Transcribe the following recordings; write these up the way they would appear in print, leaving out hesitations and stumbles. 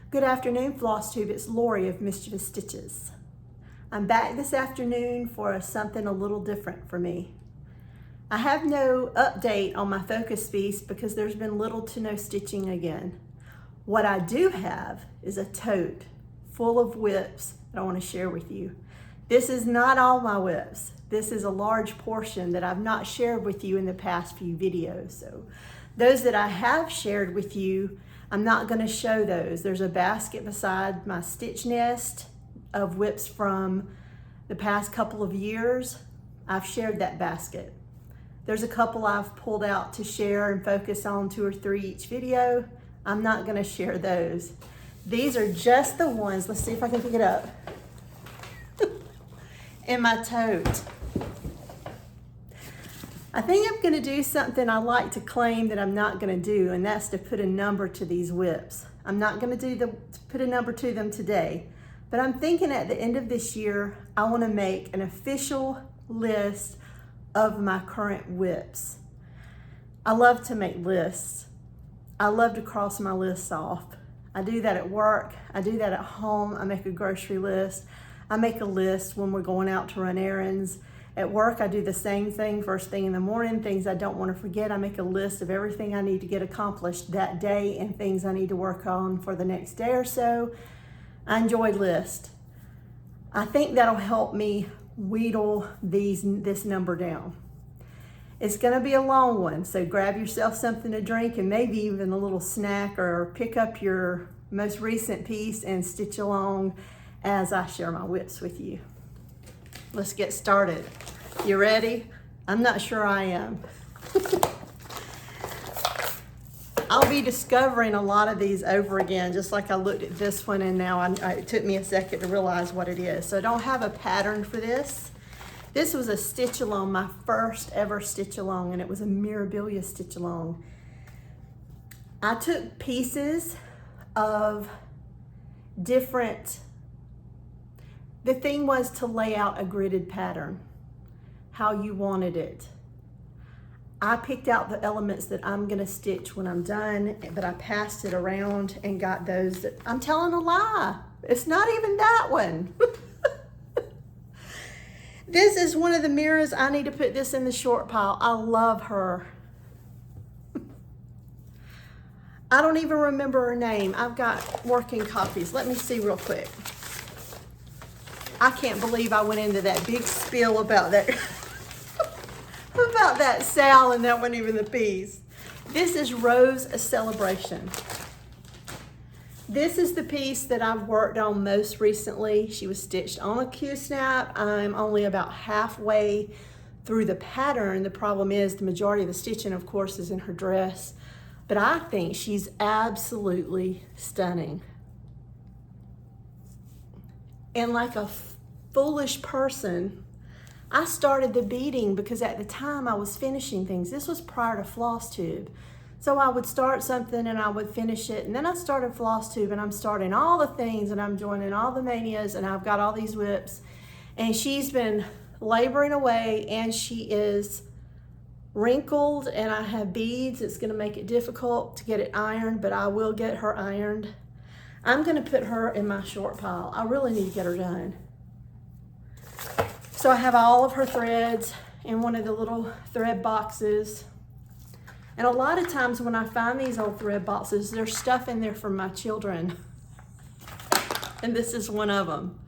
Good afternoon, Flosstube. It's Lori of Mischievous Stitches. I'm back this afternoon for something a little different for me. I have no update on my focus piece because there's been little to no stitching again. What I do have is a tote full of whips that I want to share with you. This is not all my whips. This is a large portion that I've not shared with you in the past few videos. So those that I have shared with you, I'm not going to show those. There's a basket beside my stitch nest of whips from the past couple of years. I've shared that basket. There's a couple I've pulled out to share and focus on 2 or 3 each video. I'm not going to share those. These are just the ones, let's see if I can pick it up, in my tote. I think I'm going to do something I like to claim that I'm not going to do, and that's to put a number to these whips. I'm not going to put a number to them today, but I'm thinking at the end of this year, I want to make an official list of my current whips. I love to make lists. I love to cross my lists off. I do that at work. I do that at home. I make a grocery list. I make a list when we're going out to run errands. At work, I do the same thing first thing in the morning, things I don't want to forget. I make a list of everything I need to get accomplished that day and things I need to work on for the next day or so. I enjoy lists. I think that'll help me wheedle this number down. It's gonna be a long one, so grab yourself something to drink and maybe even a little snack, or pick up your most recent piece and stitch along as I share my whips with you. Let's get started. You ready? I'm not sure I am. I'll be discovering a lot of these over again, just like I looked at this one and now it took me a second to realize what it is. So I don't have a pattern for this. This was a stitch along, my first ever stitch along, and it was a Mirabilia stitch along. I took pieces of different, the thing was to lay out a gridded pattern, how you wanted it. I picked out the elements that I'm gonna stitch when I'm done, but I passed it around and got those that, I'm telling a lie. It's not even that one. This is one of the mirrors. I need to put this in the short pile. I love her. I don't even remember her name. I've got working copies. Let me see real quick. I can't believe I went into that big spiel about that about that Sal, and that wasn't even the piece. This is Rose, a Celebration. This is the piece that I've worked on most recently. She was stitched on a Q-snap. I'm only about halfway through the pattern. The problem is the majority of the stitching, of course, is in her dress, but I think she's absolutely stunning. And like a foolish person, I started the beading because at the time I was finishing things. This was prior to Flosstube. So I would start something and I would finish it. And then I started Flosstube, and I'm starting all the things, and I'm joining all the manias, and I've got all these whips. And she's been laboring away, and she is wrinkled, and I have beads. It's gonna make it difficult to get it ironed, but I will get her ironed. I'm gonna put her in my short pile. I really need to get her done. So I have all of her threads in one of the little thread boxes. And a lot of times when I find these old thread boxes, there's stuff in there for my children. And this is one of them.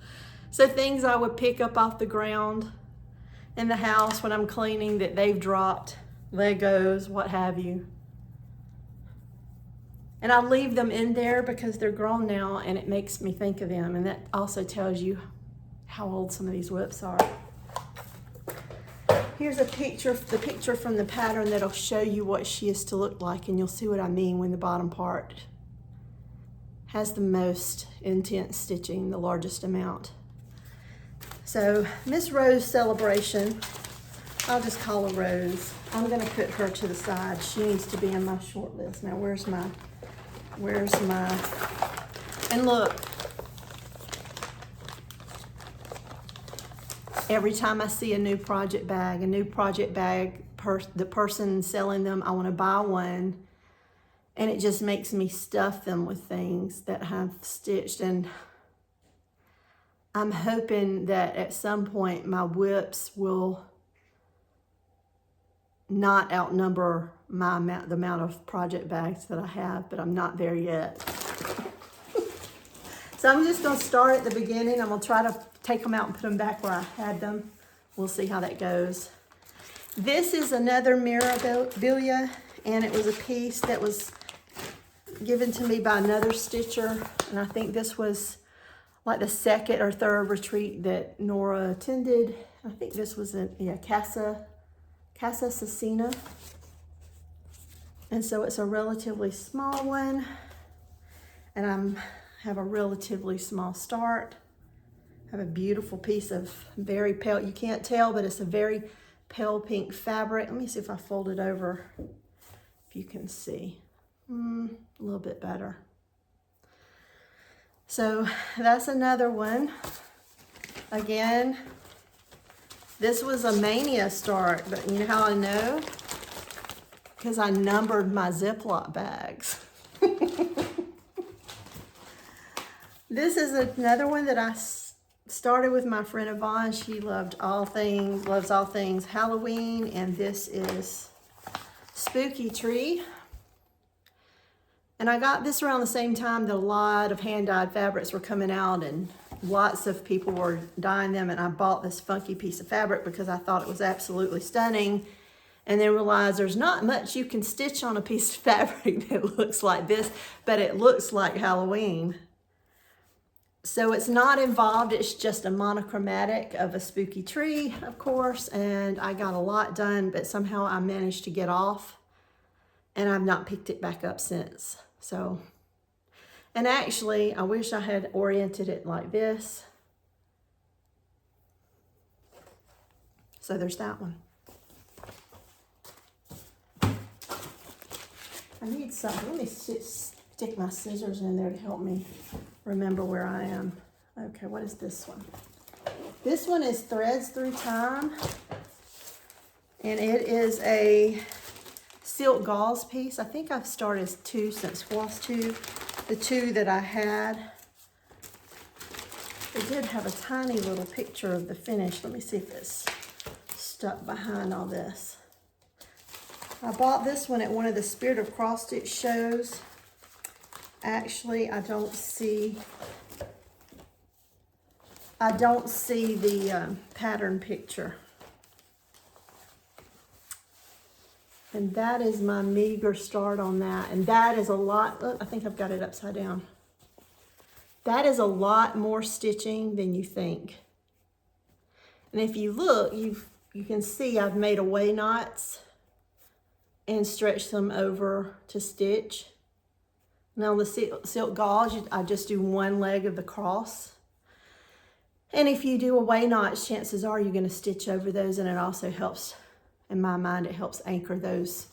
So things I would pick up off the ground in the house when I'm cleaning that they've dropped, Legos, what have you. And I leave them in there because they're grown now, and it makes me think of them. And that also tells you how old some of these whips are. Here's a picture, the picture from the pattern that'll show you what she is to look like, and you'll see what I mean when the bottom part has the most intense stitching, the largest amount. So Miss Rose Celebration, I'll just call her Rose. I'm gonna put her to the side. She needs to be in my short list. Now where's my, and look, every time I see a new project bag, the person selling them, I want to buy one And it just makes me stuff them with things that have stitched. And I'm hoping that at some point my whips will not outnumber the amount of project bags that I have, but I'm not there yet. So I'm just gonna start at the beginning. I'm gonna try to take them out and put them back where I had them. We'll see how that goes. This is another Mirabilia, and it was a piece that was given to me by another stitcher. And I think this was like the second or third retreat that Nora attended. I think this was Casa Cecina. And so it's a relatively small one. And I have a relatively small start. I have a beautiful piece of very pale, you can't tell, but it's a very pale pink fabric. Let me see if I fold it over, if you can see. A little bit better. So that's another one. Again, this was a Mania start, but you know how I know? Because I numbered my Ziploc bags. This is another one that I started with my friend Yvonne. She loves all things Halloween, and this is Spooky Tree. And I got this around the same time that a lot of hand-dyed fabrics were coming out and lots of people were dyeing them, and I bought this funky piece of fabric because I thought it was absolutely stunning, and then realized there's not much you can stitch on a piece of fabric that looks like this, but it looks like Halloween. So it's not involved, it's just a monochromatic of a spooky tree, of course, and I got a lot done, but somehow I managed to get off, and I've not picked it back up since. So, and actually, I wish I had oriented it like this. So there's that one. I need something. Let me stick my scissors in there to help me remember where I am. Okay, what is this one? This one is Threads Through Time, and it is a silk gauze piece. I think I've started 2 since Flosstube. The 2 that I had, it did have a tiny little picture of the finish. Let me see if it's stuck behind all this. I bought this one at one of the Spirit of Cross Stitch shows. Actually, I don't see the pattern picture. And that is my meager start on that. And that is a lot, look, I think I've got it upside down. That is a lot more stitching than you think. And if you look, you can see I've made away knots and stretched them over to stitch. Now the silk gauze, I just do one leg of the cross. And if you do away knots, chances are you're gonna stitch over those, and it also helps, in my mind, it helps anchor those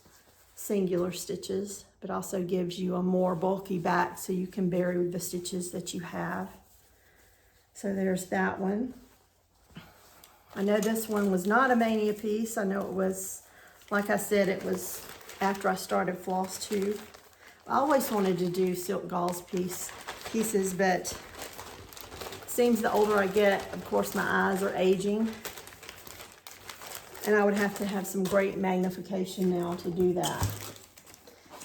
singular stitches, but also gives you a more bulky back so you can bury the stitches that you have. So there's that one. I know this one was not a Mania piece. I know it was, like I said, it was after I started Flosstube. I always wanted to do silk gauze pieces, but it seems the older I get, of course, my eyes are aging. And I would have to have some great magnification now to do that.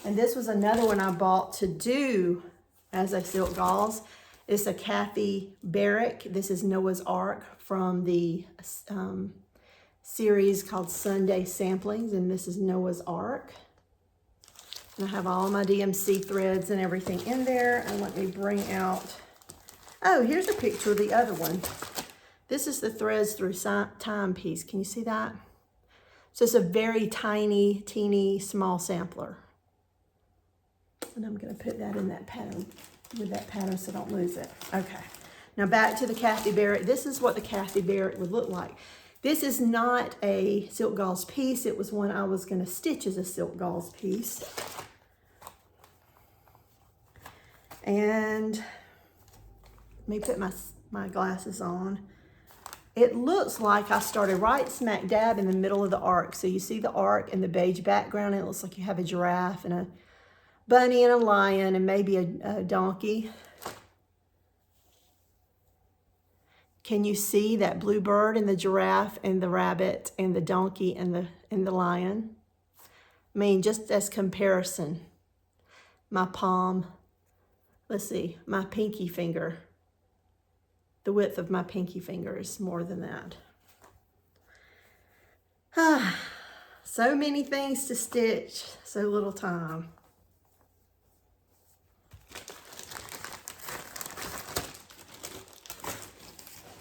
And this was another one I bought to do as a silk gauze. It's a Kathy Barrick. This is Noah's Ark from the series called Sunday Samplings, and this is Noah's Ark. And I have all my DMC threads and everything in there. And let me bring out, oh, here's a picture of the other one. This is the Threads Through Time piece. Can you see that? So it's a very tiny, teeny, small sampler. And I'm gonna put that in that pattern, with that pattern so I don't lose it. Okay, now back to the Kathy Barrick. This is what the Kathy Barrick would look like. This is not a silk gauze piece. It was one I was gonna stitch as a silk gauze piece. And let me put my glasses on. It looks like I started right smack dab in the middle of the arc. So you see the arc and the beige background. It looks like you have a giraffe and a bunny and a lion and maybe a donkey. Can you see that blue bird and the giraffe and the rabbit and the donkey and the lion? I mean, just as comparison, my palm, let's see, my pinky finger, the width of my pinky finger is more than that. So many things to stitch, so little time.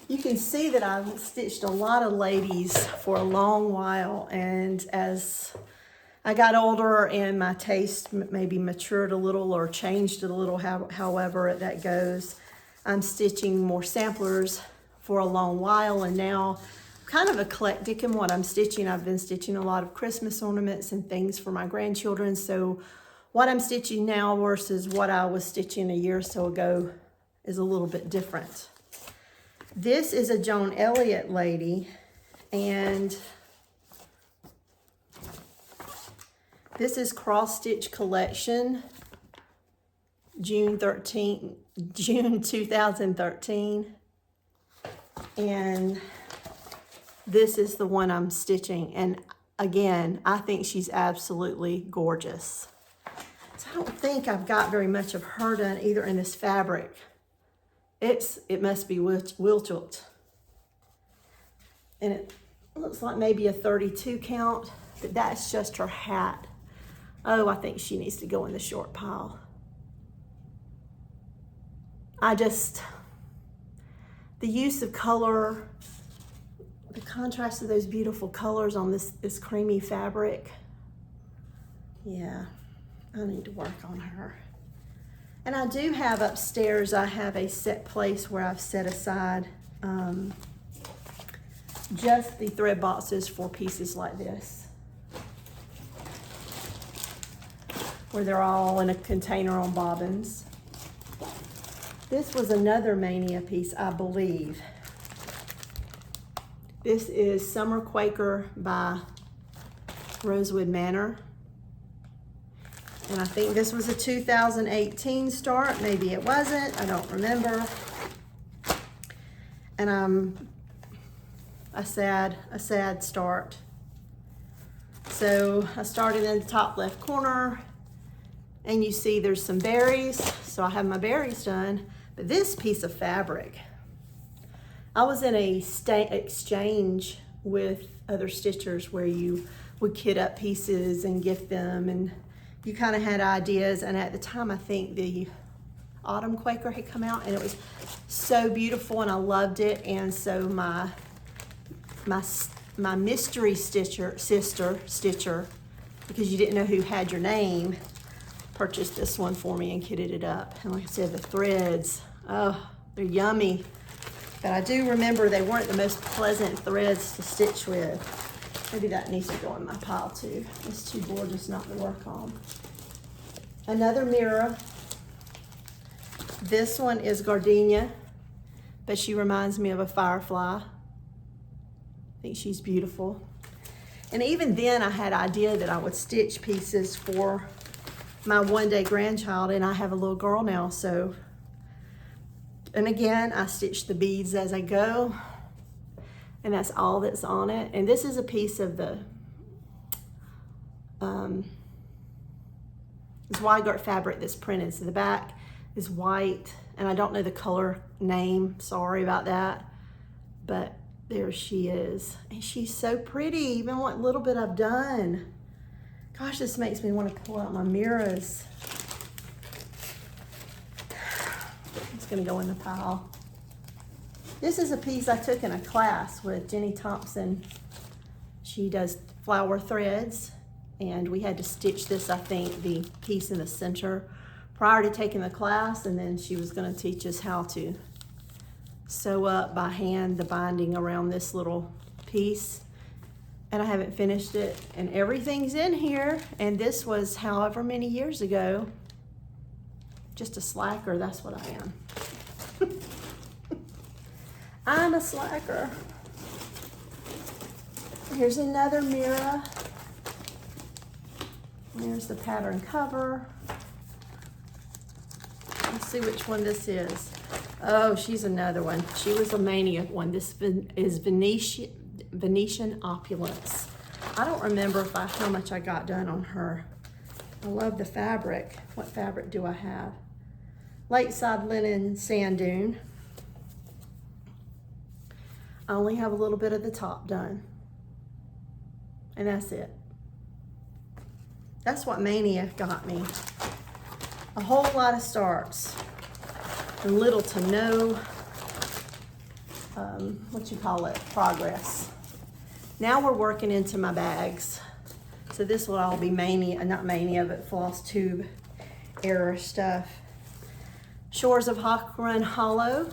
You can see that I've stitched a lot of ladies for a long while, and as I got older and my taste maybe matured a little or changed a little, however that goes, I'm stitching more samplers for a long while, and now I'm kind of eclectic in what I'm stitching. I've been stitching a lot of Christmas ornaments and things for my grandchildren, so what I'm stitching now versus what I was stitching a year or so ago is a little bit different. This is a Joan Elliott lady, and this is Cross Stitch Collection, June 2013. And this is the one I'm stitching. And again, I think she's absolutely gorgeous. So I don't think I've got very much of her done either in this fabric. It must be Wilchelt. And it looks like maybe a 32 count, but that's just her hat. Oh, I think she needs to go in the short pile. The use of color, the contrast of those beautiful colors on this creamy fabric. Yeah, I need to work on her. And I do have upstairs, I have a set place where I've set aside just the thread boxes for pieces like this, where they're all in a container on bobbins. This was another Mania piece, I believe. This is Summer Quaker by Rosewood Manor. And I think this was a 2018 start. Maybe it wasn't, I don't remember. And a sad start. So I started in the top left corner, and you see there's some berries. So I have my berries done. But this piece of fabric, I was in a exchange with other stitchers where you would kit up pieces and gift them, and you kind of had ideas. And at the time, I think the Autumn Quaker had come out, and it was so beautiful, and I loved it. And so my mystery stitcher, because you didn't know who had your name, purchased this one for me and kitted it up. And like I said, the threads, oh, they're yummy. But I do remember they weren't the most pleasant threads to stitch with. Maybe that needs to go in my pile too. It's too gorgeous not to work on. Another mirror. This one is Gardenia, but she reminds me of a firefly. I think she's beautiful. And even then I had idea that I would stitch pieces for my one-day grandchild, and I have a little girl now, so. And again, I stitch the beads as I go, and that's all that's on it. And this is a piece of the Zweigart fabric that's printed. So the back is white, and I don't know the color name, sorry about that, but there she is. And she's so pretty, even what little bit I've done. Gosh, this makes me want to pull out my mirrors. It's gonna go in the pile. This is a piece I took in a class with Jenny Thompson. She does flower threads, and we had to stitch this, I think, the piece in the center prior to taking the class, and then she was gonna teach us how to sew up by hand the binding around this little piece. And I haven't finished it, and everything's in here, and this was however many years ago. Just a slacker, that's what I am. I'm a slacker. Here's another mirror. There's the pattern cover. Let's see which one this is. Oh, she's another one. She was a Mania one. This is Venetian Opulence. I don't remember how much I got done on her. I love the fabric. What fabric do I have? Lakeside Linen Sand Dune. I only have a little bit of the top done. And that's it. That's what Mania got me. A whole lot of starts and little to no, progress. Now we're working into my bags. So this will all be Mania, not Mania, but Flosstube era stuff. Shores of Hawk Run Hollow.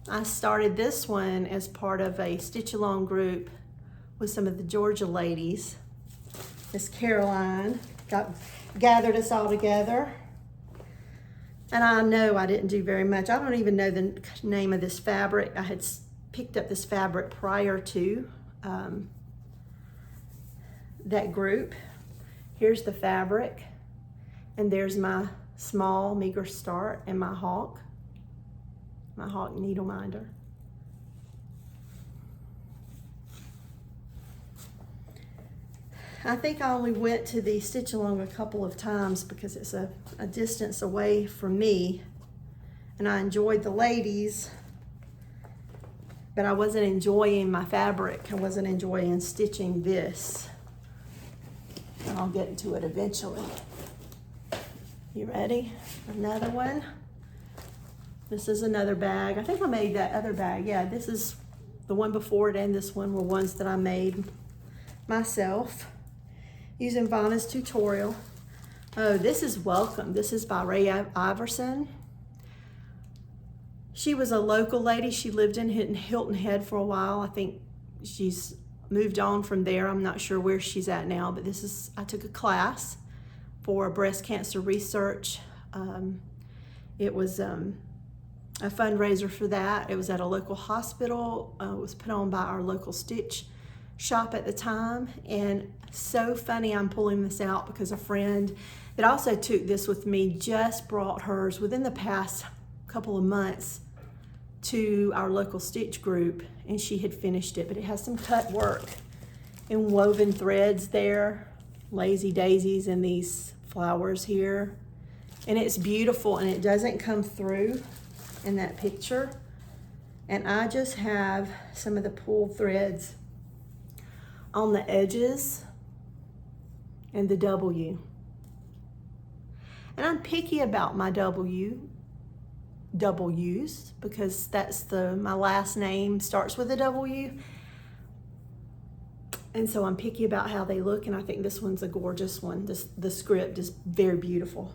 I started this one as part of a stitch along group with some of the Georgia ladies. Miss Caroline gathered us all together. And I know I didn't do very much. I don't even know the name of this fabric. I had picked up this fabric prior to that group. Here's the fabric. And there's my small, meager start and my hawk needle minder. I think I only went to the stitch along a couple of times because it's a distance away from me, and I enjoyed the ladies, but I wasn't enjoying my fabric. I wasn't enjoying stitching this. And I'll get into it eventually. You ready? Another one. This is another bag. I think I made that other bag. Yeah, this is the one before it and this one were ones that I made myself using Vanna's tutorial. Oh, this is Welcome. This is by Ray Iverson. She was a local lady. She lived in Hilton Head for a while. I think she's moved on from there. I'm not sure where she's at now, but I took a class for breast cancer research. It was a fundraiser for that. It was at a local hospital. It was put on by our local stitch shop at the time. And so funny I'm pulling this out because a friend that also took this with me just brought hers within the past couple of months to our local stitch group, and she had finished it, but it has some cut work and woven threads there, lazy daisies and these flowers here. And it's beautiful, and it doesn't come through in that picture. And I just have some of the pulled threads on the edges and the W. And I'm picky about my W's because that's my last name starts with a W. And so I'm picky about how they look, and I think this one's a gorgeous one. The script is very beautiful.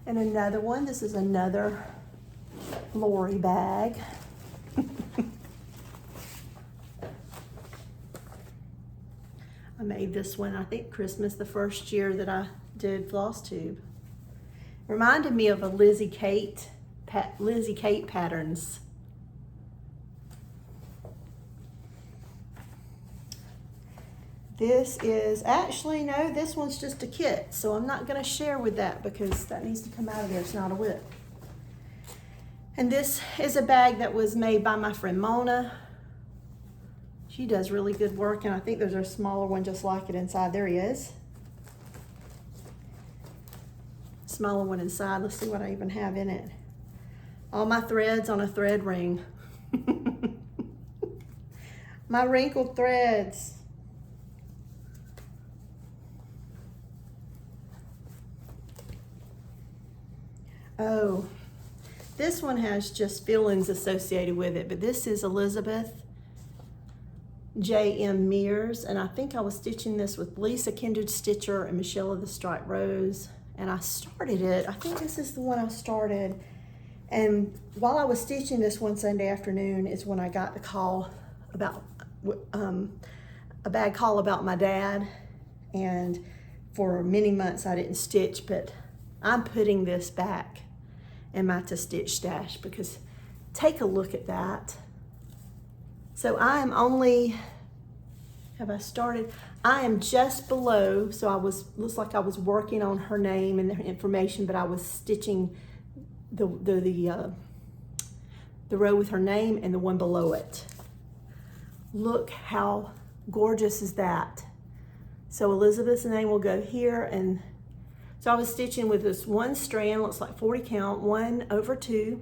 And another one, this is another Lori bag. I made this one, I think Christmas, the first year that I did Flosstube. Reminded me of a Lizzie Kate patterns. This is actually, no, this one's just a kit, so I'm not gonna share with that because that needs to come out of there. It's not a whip. And this is a bag that was made by my friend Mona. She does really good work, and I think there's a smaller one just like it inside. There he is. Smaller one inside. Let's see what I even have in it. All my threads on a thread ring. My wrinkled threads. Oh, this one has just feelings associated with it, but this is Elizabeth J.M. Mears, and I think I was stitching this with Lisa Kindred Stitcher and Michelle of the Striped Rose, and I started it. I think this is the one I started, and while I was stitching this one Sunday afternoon is when I got the call about a bad call about my dad, and for many months I didn't stitch, but I'm putting this back in my to stitch stash because take a look at that. So I am only have I started? I am just below, so looks like I was working on her name and the information, but I was stitching the row with her name and the one below it. Look how gorgeous is that. So Elizabeth's name will go here, and so I was stitching with this one strand, looks like 40 count, 1/2,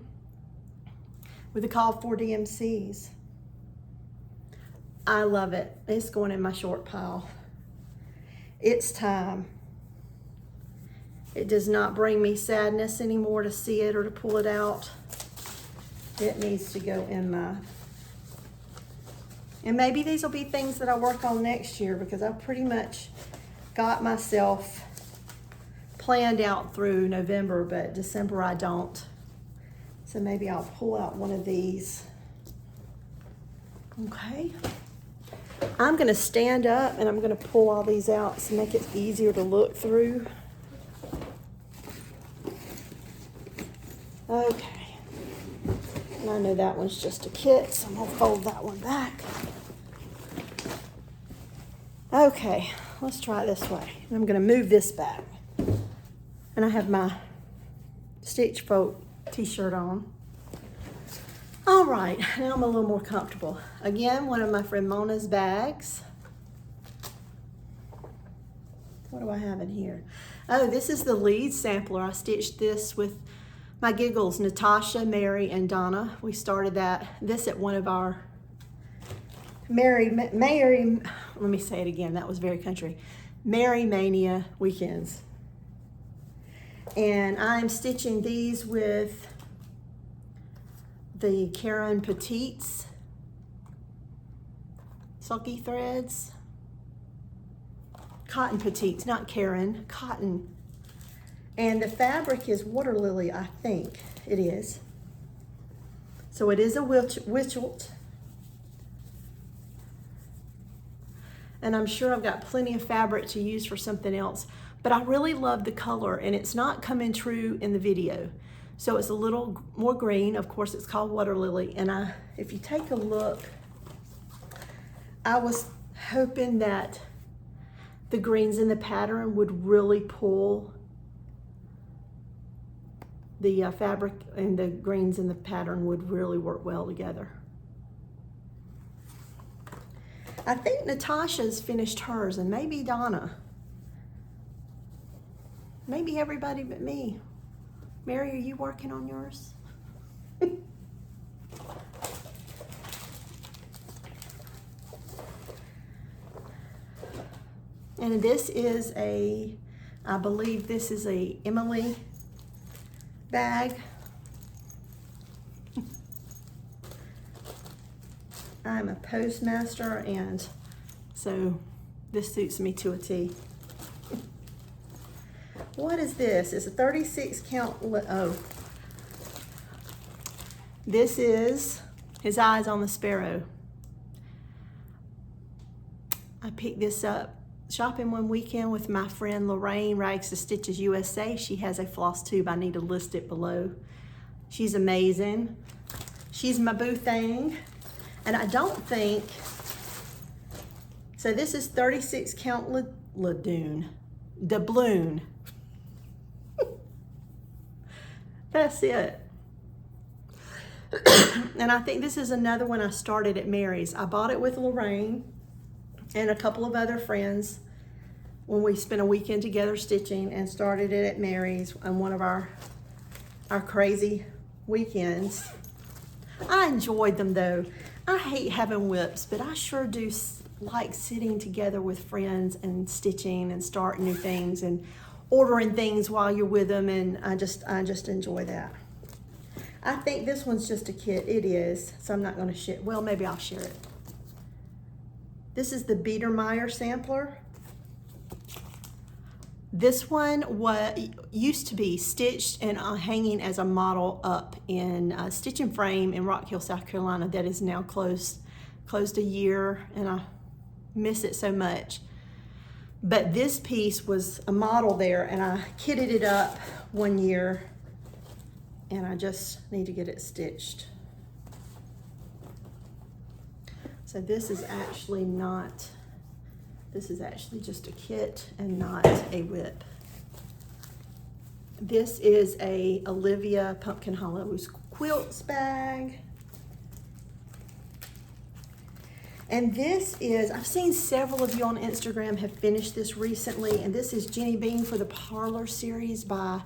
with the call 4 DMCs. I love it. It's going in my short pile. It's time. It does not bring me sadness anymore to see it or to pull it out. It needs to go in my, and maybe these will be things that I work on next year, because I've pretty much got myself planned out through November, but December I don't. So maybe I'll pull out one of these. Okay. I'm gonna stand up and I'm gonna pull all these out to make it easier to look through. Okay. And I know that one's just a kit, so I'm gonna fold that one back. Okay, let's try it this way. I'm gonna move this back. And I have my Stitch Folk t-shirt on. All right, now I'm a little more comfortable. Again, one of my friend Mona's bags. What do I have in here? Oh, this is the lead sampler. I stitched this with my giggles, Natasha, Mary, and Donna. We started this at one of our Mary, let me say it again, that was very country. Mania weekends. And I'm stitching these with the Karen Petites sulky threads. Cotton Petites, not Karen, cotton. And the fabric is Water Lily, I think it is. So it is a Wichelt. And I'm sure I've got plenty of fabric to use for something else, but I really love the color, and it's not coming true in the video. So it's a little more green. Of course, it's called Water Lily. And if you take a look, I was hoping that the greens in the pattern would really pull the fabric, and the greens in the pattern would really work well together. I think Natasha's finished hers, and maybe Donna. Maybe everybody but me. Mary, are you working on yours? And this is I believe this is a Emily bag. I'm a postmaster, and so this suits me to a T. What is this? It's a 36 count, oh. This is His Eyes on the Sparrow. I picked this up shopping one weekend with my friend Lorraine, Rags to Stitches USA. She has a Flosstube. I need to list it below. She's amazing. She's my boo thing. And I don't think, so this is 36 count doubloon. That's it. And I think this is another one I started at Mary's. I bought it with Lorraine and a couple of other friends when we spent a weekend together stitching, and started it at Mary's on one of our crazy weekends. I enjoyed them though. I hate having whips, but I sure do like sitting together with friends and stitching and starting new things and ordering things while you're with them, and I just enjoy that. I think this one's just a kit. It is, so I'm not going to share. Well, maybe I'll share it. This is the Biedermeier sampler. This one used to be stitched and hanging as a model up in Stitch and Frame in Rock Hill, South Carolina. That is now closed a year, and I miss it so much. But this piece was a model there, and I kitted it up one year, and I just need to get it stitched. So this is actually not This is actually just a kit and not a whip. This is a Olivia Pumpkin Hollows quilts bag. And this is, I've seen several of you on Instagram have finished this recently, and this is Jenny Bean for the Parlor series by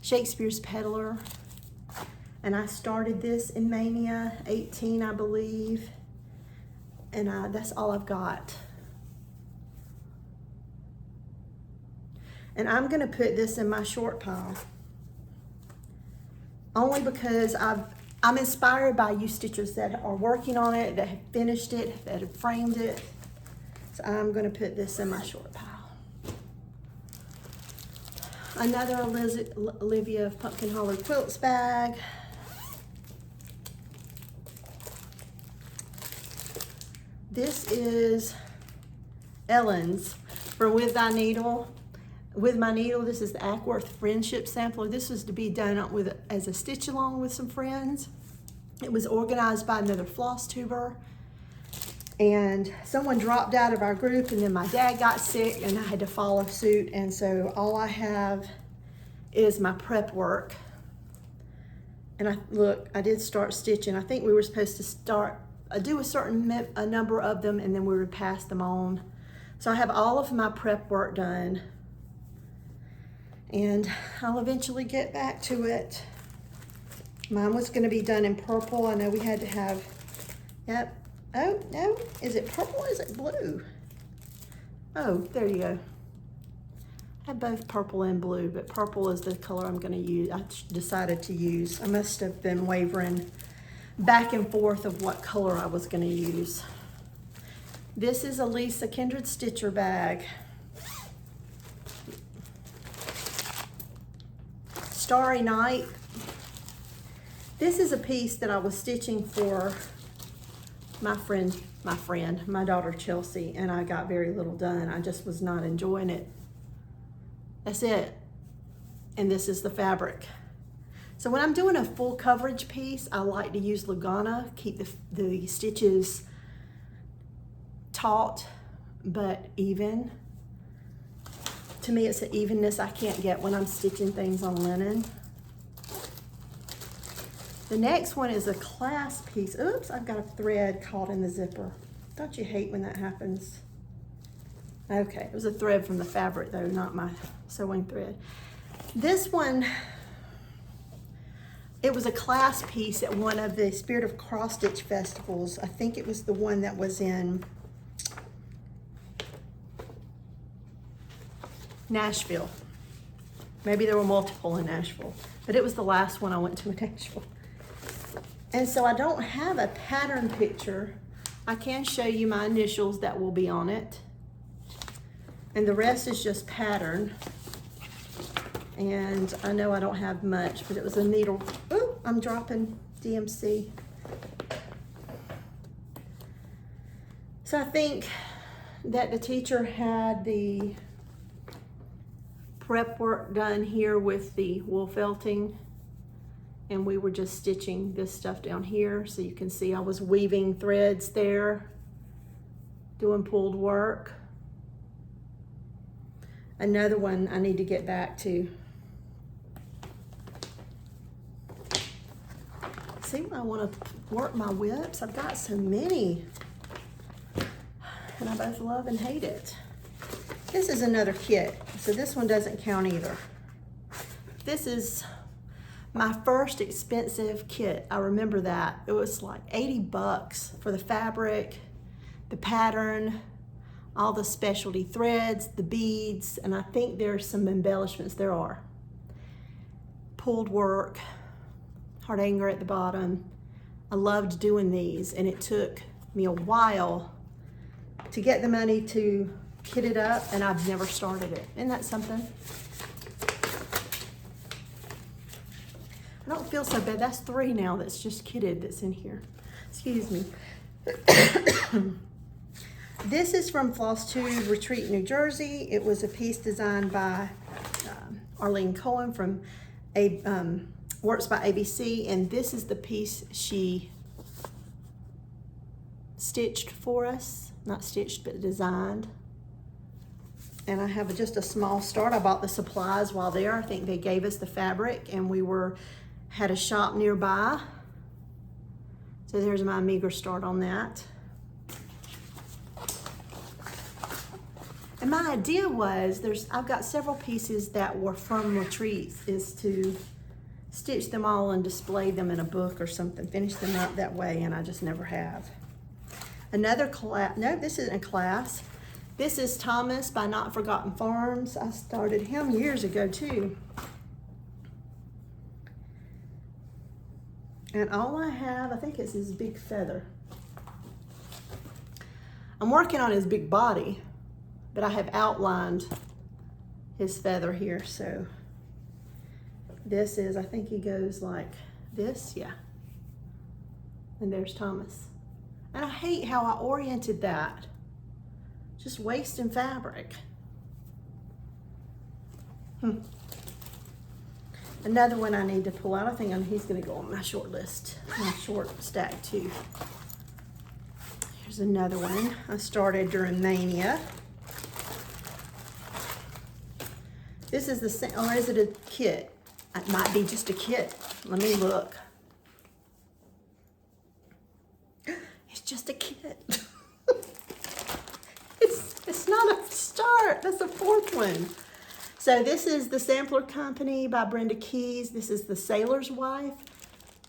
Shakespeare's Peddler. And I started this in Mania 18, I believe. And that's all I've got. And I'm gonna put this in my short pile. Only because I'm inspired by you stitchers that are working on it, that have finished it, that have framed it. So I'm gonna put this in my short pile. Another Olivia Pumpkin Hollow Quilts bag. This is Ellen's for With Thy Needle. With My Needle, this is the Ackworth Friendship Sampler. This was to be done with as a stitch along with some friends. It was organized by another Flosstuber. And someone dropped out of our group, and then my dad got sick and I had to follow suit. And so all I have is my prep work. And I did start stitching. I think we were supposed to do a certain number of them, and then we would pass them on. So I have all of my prep work done, and I'll eventually get back to it. Mine was gonna be done in purple. I know we had to have, yep. Oh, no, is it purple or is it blue? Oh, there you go. I have both purple and blue, but purple is the color I'm gonna use. I decided to use. I must have been wavering back and forth of what color I was gonna use. This is a Lisa Kindred Stitcher bag. Starry Night. This is a piece that I was stitching for my daughter Chelsea, and I got very little done. I just was not enjoying it. That's it. And this is the fabric. So when I'm doing a full coverage piece, I like to use Lugana, keep the stitches taut but even. To me, it's an evenness I can't get when I'm stitching things on linen. The next one is a clasp piece. Oops, I've got a thread caught in the zipper. Don't you hate when that happens? Okay, it was a thread from the fabric though, not my sewing thread. This one, it was a class piece at one of the Spirit of Cross Stitch festivals. I think it was the one that was in Nashville. Maybe there were multiple in Nashville, but it was the last one I went to in Nashville. And so I don't have a pattern picture. I can show you my initials that will be on it. And the rest is just pattern. And I know I don't have much, but it was a needle. Ooh, I'm dropping DMC. So I think that the teacher had the prep work done here with the wool felting, and we were just stitching this stuff down here. So you can see I was weaving threads there, doing pulled work. Another one I need to get back to. See, I want to work my whips. I've got so many, and I both love and hate it. This is another kit, so this one doesn't count either. This is my first expensive kit. I remember that. It was like 80 bucks for the fabric, the pattern, all the specialty threads, the beads, and I think there's some embellishments. There are. Pulled work, heart anger at the bottom. I loved doing these, and it took me a while to get the money to kit it up, and I've never started it. Isn't that something? I don't feel so bad. That's 3 now that's just kitted that's in here. Excuse me. This is from Flosstube Retreat, New Jersey. It was a piece designed by Arlene Cohen from Works by ABC, and this is the piece she stitched for us. Not stitched, but designed. and I have just a small start. I bought the supplies while there. I think they gave us the fabric, and we had a shop nearby. So there's my meager start on that. And my idea was, I've got several pieces that were from retreats, is to stitch them all and display them in a book or something, finish them up that way, and I just never have. Another class, no, this isn't a class. This is Thomas by Not Forgotten Farms. I started him years ago too. And all I have, I think it's his big feather. I'm working on his big body, but I have outlined his feather here, so this is, I think he goes like this, yeah. And there's Thomas. And I hate how I oriented that. Just wasting fabric. Another one I need to pull out. I think he's gonna go on my short list, my short stack too. Here's another one I started during Mania. This is the same, or is it a kit? It might be just a kit. Let me look. It's just a kit. It's not a start. That's the fourth one. So this is the Sampler Company by Brenda Keys. This is the Sailor's Wife.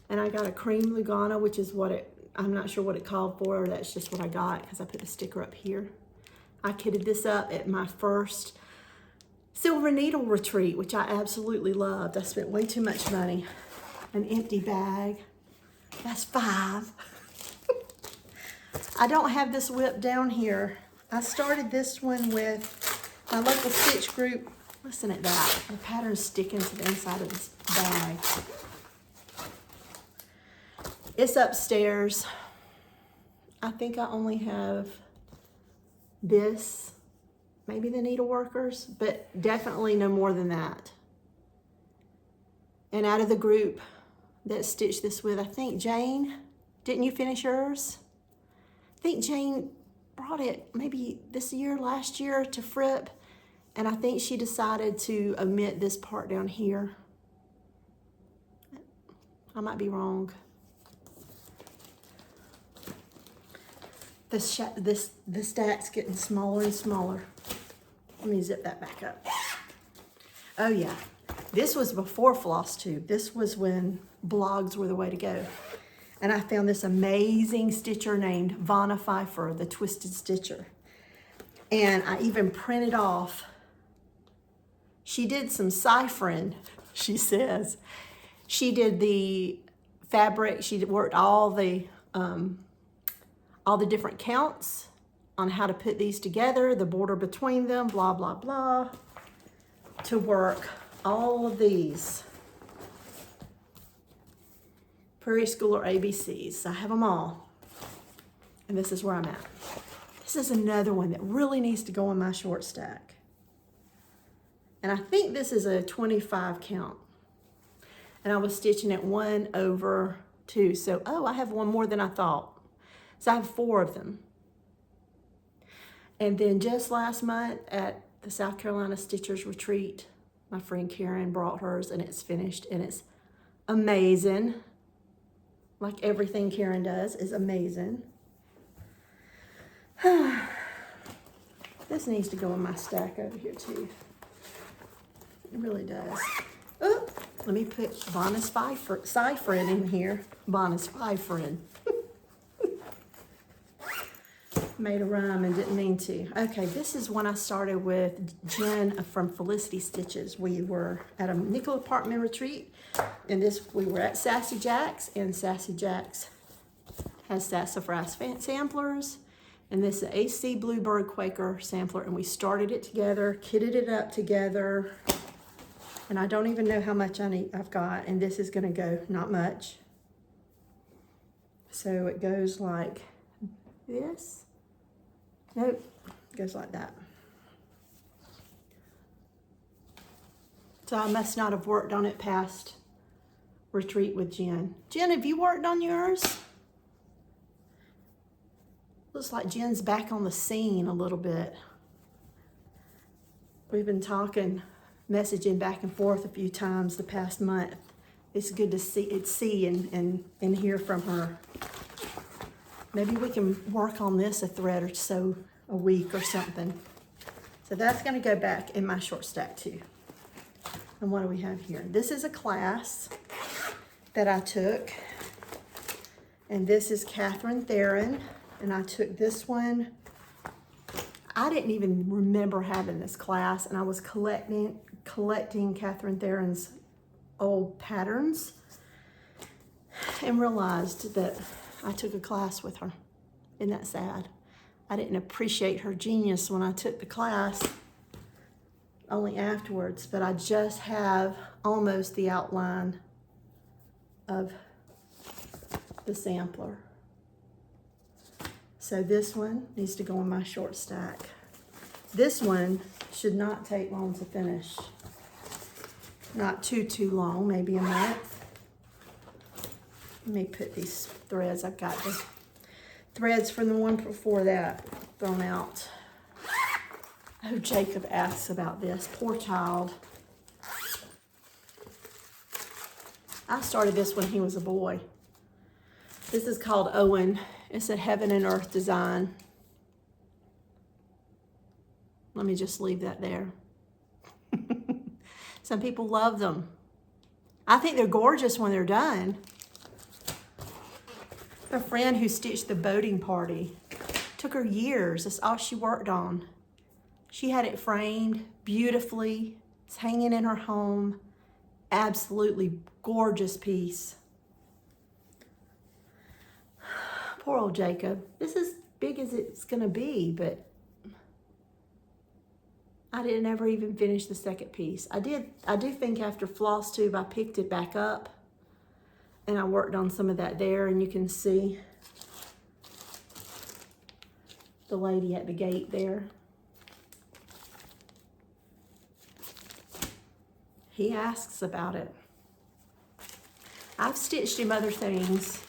And I got a cream Lugana, which is I'm not sure what it called for. That's just what I got because I put the sticker up here. I kitted this up at my first Silver Needle retreat, which I absolutely loved. I spent way too much money. An empty bag. That's $5. I don't have this whip down here. I started this one with my local stitch group. Listen at that. The pattern's sticking to the inside of this bag. It's upstairs. I think I only have this. Maybe the needleworkers, but definitely no more than that. And out of the group that stitched this with, I think Jane, didn't you finish yours? I think Jane brought it maybe this year, last year to Fripp, and I think she decided to omit this part down here. I might be wrong. The stack's getting smaller and smaller. Let me zip that back up. Oh yeah, this was before Flosstube. This was when blogs were the way to go. And I found this amazing stitcher named Vanna Pfeiffer, the Twisted Stitcher. And I even printed off, she did some ciphering, she says. She did the fabric, she worked all the different counts on how to put these together, the border between them, blah, blah, blah, to work all of these. Prairie Schooler ABCs. I have them all. And this is where I'm at. This is another one that really needs to go in my short stack. And I think this is a 25 count. And I was stitching at 1/2. So, oh, I have one more than I thought. So I have 4 of them. And then just last month at the South Carolina Stitchers Retreat, my friend Karen brought hers and it's finished and it's amazing. Like everything Karen does is amazing. This needs to go in my stack over here too. It really does. Oh, let me put Vanna's ciphering in here. Vanna's ciphering. Made a rhyme and didn't mean to. Okay, this is when I started with Jen from Felicity Stitches. We were at a nickel apartment retreat, and we were at Sassy Jack's, and Sassy Jack's has sassafras samplers, and this is the AC Bluebird Quaker sampler, and we started it together, kitted it up together, and I don't even know how much I've got, and this is gonna go not much. So it goes like this. Nope, it goes like that. So I must not have worked on it past retreat with Jen. Jen, have you worked on yours? Looks like Jen's back on the scene a little bit. We've been talking, messaging back and forth a few times the past month. It's good to see and hear from her. Maybe we can work on this a thread or so a week or something. So that's gonna go back in my short stack too. And what do we have here? This is a class that I took. And this is Catherine Theron. And I took this one. I didn't even remember having this class, and I was collecting Catherine Theron's old patterns and realized that I took a class with her. Isn't that sad? I didn't appreciate her genius when I took the class, only afterwards, but I just have almost the outline of the sampler. So this one needs to go in my short stack. This one should not take long to finish. Not too long, maybe a month. Let me put these threads. I've got the threads from the one before that thrown out. Oh, Jacob asks about this. Poor child. I started this when he was a boy. This is called Owen. It's a heaven and earth design. Let me just leave that there. Some people love them. I think they're gorgeous when they're done. A friend who stitched the boating party. Took her years. That's all she worked on. She had it framed beautifully. It's hanging in her home. Absolutely gorgeous piece. Poor old Jacob. This is big as it's gonna be, but I didn't ever even finish the second piece. I do think after Flosstube I picked it back up and I worked on some of that there, and you can see the lady at the gate there. He asks about it. I've stitched him other things.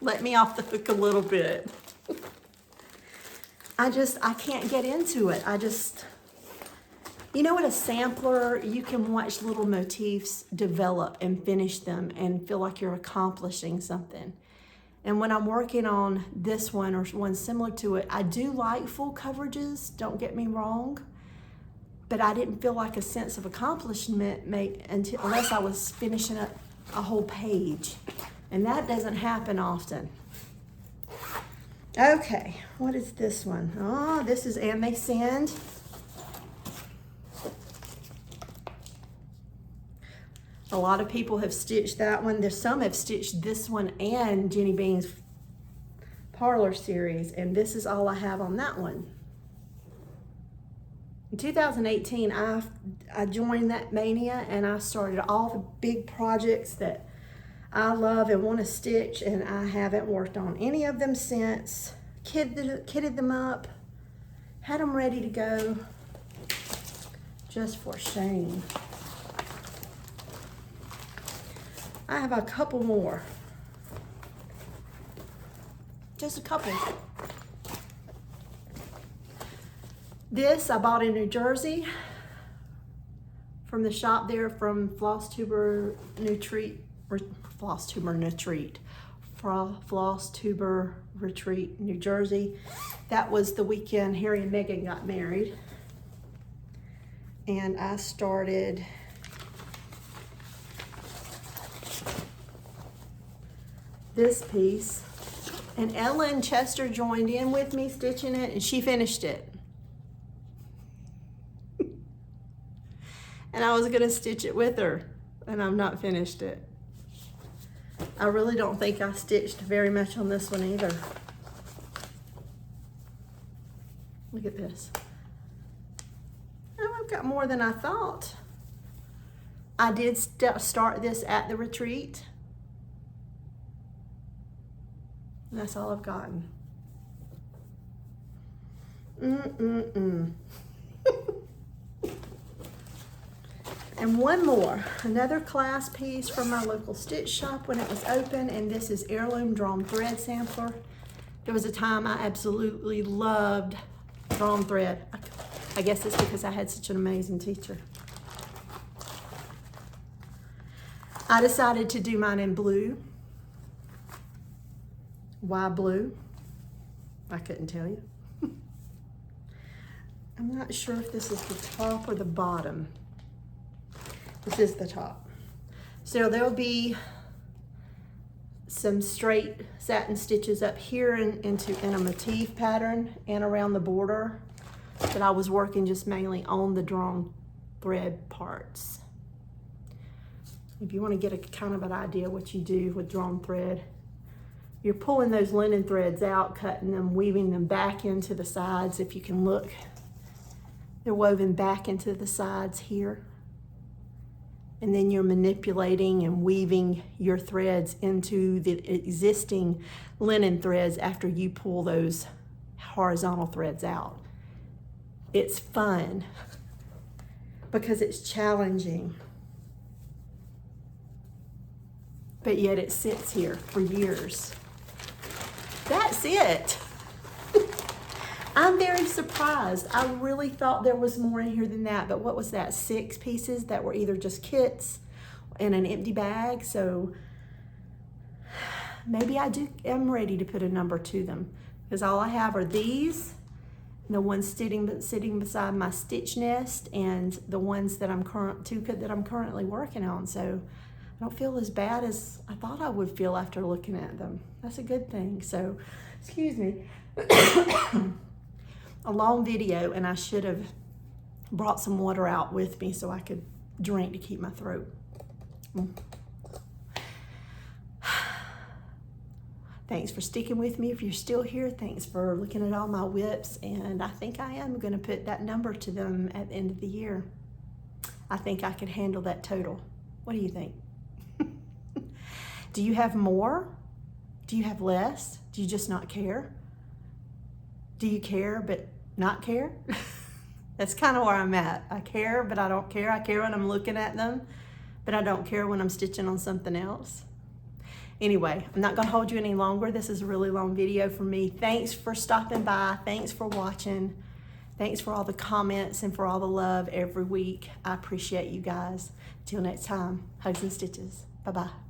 Let me off the hook a little bit. I can't get into it. You know what, a sampler, you can watch little motifs develop and finish them and feel like you're accomplishing something. And when I'm working on this one or one similar to it, I do like full coverages, don't get me wrong, but I didn't feel like a sense of accomplishment unless I was finishing a whole page. And that doesn't happen often. Okay, what is this one? Oh, this is And They Send. A lot of people have stitched that one. Some have stitched this one and Jenny Bean's Parlor series, and this is all I have on that one. In 2018, I joined that Mania, and I started all the big projects that I love and want to stitch, and I haven't worked on any of them since. Kitted them up, had them ready to go, just for shame. I have a couple more. Just a couple. This I bought in New Jersey from the shop there from Flosstuber Retreat, New Jersey. That was the weekend Harry and Meghan got married. And I started this piece. And Ellen Chester joined in with me stitching it, and she finished it. And I was gonna stitch it with her, and I've not finished it. I really don't think I stitched very much on this one either. Look at this. Oh, I've got more than I thought. I did start this at the retreat. That's all I've gotten. And one more, another class piece from my local stitch shop when it was open, and this is Heirloom Drawn Thread Sampler. There was a time I absolutely loved drawn thread. I I guess it's because I had such an amazing teacher. I decided to do mine in blue. Why blue? I couldn't tell you. I'm not sure if this is the top or the bottom. This is the top. So there'll be some straight satin stitches up here in a motif pattern and around the border, that I was working just mainly on the drawn thread parts. If you want to get a kind of an idea what you do with drawn thread, you're pulling those linen threads out, cutting them, weaving them back into the sides. If you can look, they're woven back into the sides here. And then you're manipulating and weaving your threads into the existing linen threads after you pull those horizontal threads out. It's fun because it's challenging, but yet it sits here for years. That's it. I'm very surprised. I really thought there was more in here than that, but what was that? 6 pieces that were either just kits and an empty bag. So maybe am ready to put a number to them, because all I have are these, and the ones sitting beside my stitch nest, and the ones that I'm currently working on. So I don't feel as bad as I thought I would feel after looking at them. That's a good thing. So, excuse me. A long video, and I should have brought some water out with me so I could drink to keep my throat. Thanks for sticking with me. If you're still here, thanks for looking at all my whips, and I think I am going to put that number to them at the end of the year. I think I could handle that total. What do you think? Do you have more? Do you have less? Do you just not care? Do you care but not care? That's kind of where I'm at. I care, but I don't care. I care when I'm looking at them, but I don't care when I'm stitching on something else. Anyway, I'm not gonna hold you any longer. This is a really long video for me. Thanks for stopping by. Thanks for watching. Thanks for all the comments and for all the love every week. I appreciate you guys. Till next time, hugs and stitches. Bye-bye.